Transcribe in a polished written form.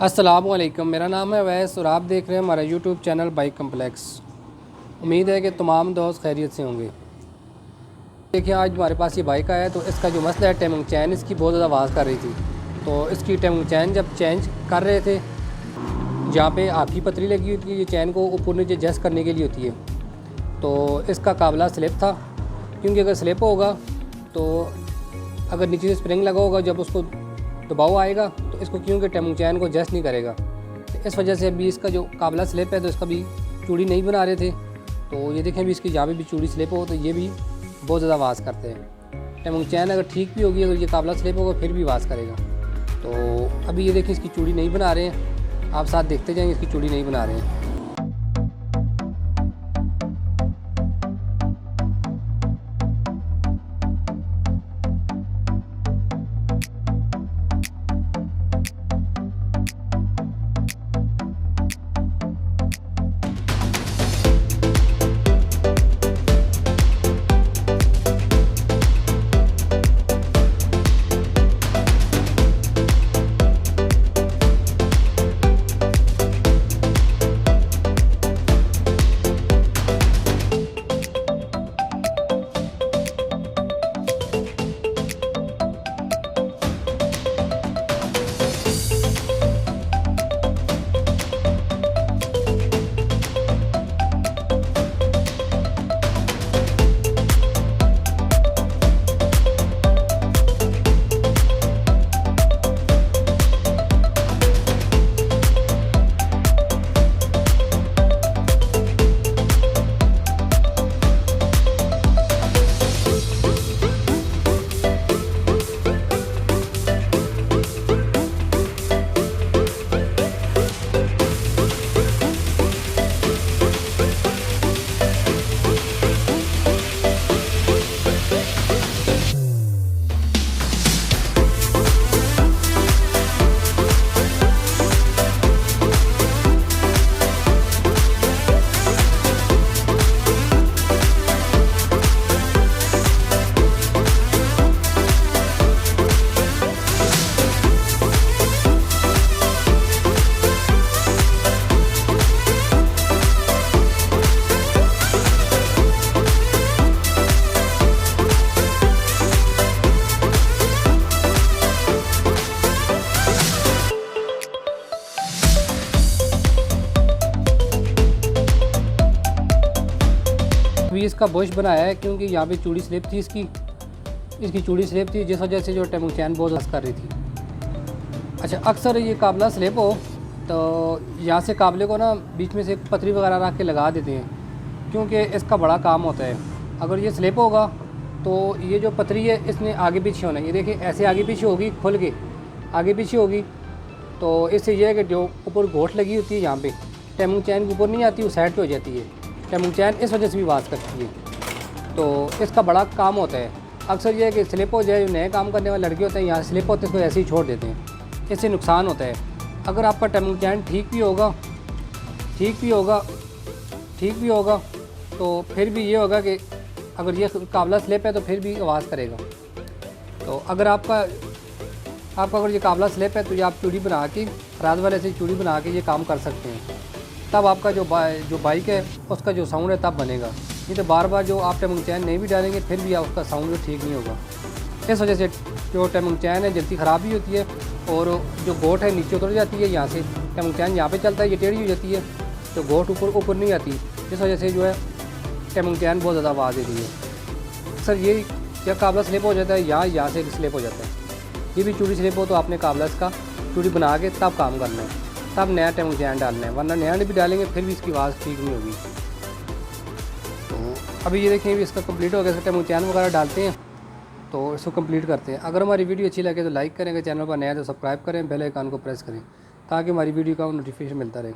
अस्सलामुअलैकुम, मेरा नाम है अवैस और आप देख रहे हैं हमारा यूट्यूब चैनल बाइक कम्प्लेक्स। उम्मीद है कि तमाम दोस्त खैरियत से होंगे। देखिए, आज हमारे पास ये बाइक आया है तो इसका जो मसला है, टाइमिंग चैन इसकी बहुत ज़्यादा आवाज़ कर रही थी। तो इसकी टाइमिंग चैन जब चेंज कर रहे थे, जहाँ पे आखी पतली लगी होती है, ये चैन को ऊपर नीचे एडजस्ट करने के लिए होती है, तो इसका काबला स्लिप था। क्योंकि अगर स्लिप होगा तो अगर नीचे से स्प्रिंग लगा होगा, जब उसको दबाव आएगा तो इसको क्योंकि टाइमिंग चैन को एडजस्ट नहीं करेगा। तो इस वजह से अभी इसका जो काबला स्लिप है तो इसका भी चूड़ी नहीं बना रहे थे। तो ये देखें, अभी इसकी जहाँ पे भी चूड़ी स्लिप हो तो ये भी बहुत ज़्यादा आवाज़ करते हैं। टाइमिंग चैन अगर ठीक भी होगी, अगर ये काबला स्लिप होगा फिर भी आवाज़ करेगा। तो अभी ये देखें, इसकी चूड़ी नहीं बना रहे हैं। आप साथ देखते जाएंगे, इसकी चूड़ी नहीं बना रहे हैं। अभी इसका बुश बनाया है क्योंकि यहाँ पे चूड़ी स्लिप थी, इसकी चूड़ी स्लिप थी, जिस वजह से जो टाइमिंग चैन बहुत ज़्यादा कर रही थी। अच्छा, अक्सर ये काबला स्लिप हो तो यहाँ से काबले को ना बीच में से पतरी वगैरह रख के लगा देते हैं, क्योंकि इसका बड़ा काम होता है। अगर ये स्लिप होगा तो ये जो पतरी है इसने आगे पीछे होना है। ये देखिए, ऐसे आगे पीछे होगी, खुल के आगे पीछे होगी। तो इससे ये है कि जो ऊपर गोठ लगी होती है, यहाँ पे टाइमिंग चैन के ऊपर नहीं आती, वो साइड पे हो जाती है। टाइमिंग चैन इस वजह से भी आवाज़ करती है। तो इसका बड़ा काम होता है। अक्सर ये है कि स्लिप हो जाए, जो नए काम करने वाले लड़के होते हैं, यहाँ स्लिप होते हैं इसको ऐसे ही छोड़ देते हैं, इससे नुकसान होता है। अगर आपका टाइमिंग चैन ठीक भी होगा तो फिर भी ये होगा कि अगर ये काबला स्लिप है तो फिर भी आवाज़ करेगा। तो अगर आपका अगर ये काबला स्लिप है तो ये आप चूड़ी बना के, रात वाले से चूड़ी बना के ये काम कर सकते हैं। तब आपका जो बाइक है उसका जो साउंड है तब बनेगा। नहीं तो बार बार जो आप टाइमिंग चैन नहीं भी डालेंगे फिर भी उसका साउंड जो ठीक नहीं होगा। इस वजह से जो टाइमिंग चैन है जल्दी ख़राब भी होती है और जो गोट है नीचे उतर जाती है। यहाँ से टाइमिंग चैन यहाँ पे चलता है, ये टेढ़ी हो जाती है, तो गोट ऊपर नहीं आती। इस वजह से जो है टाइमिंग चैन बहुत ज़्यादा आवाज़ देती है। सर ये क्या काबला स्लिप हो जाता है, यहाँ से स्लिप हो जाता है। ये भी चूड़ी स्लिप हो तो आपने काबला इसका चूड़ी बना के तब काम करना है, तब नया टाइमिंग चैन डालना है, वरना नया भी डालेंगे फिर भी इसकी आवाज़ ठीक नहीं होगी। तो अभी ये देखें, भी इसका कंप्लीट हो गया। इसका टाइमिंग चैन वगैरह डालते हैं तो इसको कंप्लीट करते हैं। अगर हमारी वीडियो अच्छी लगे तो लाइक करें, चैनल पर नया तो सब्सक्राइब करें, बेल आइकन को प्रेस करें ताकि हमारी वीडियो का नोटिफिकेशन मिलता रहे।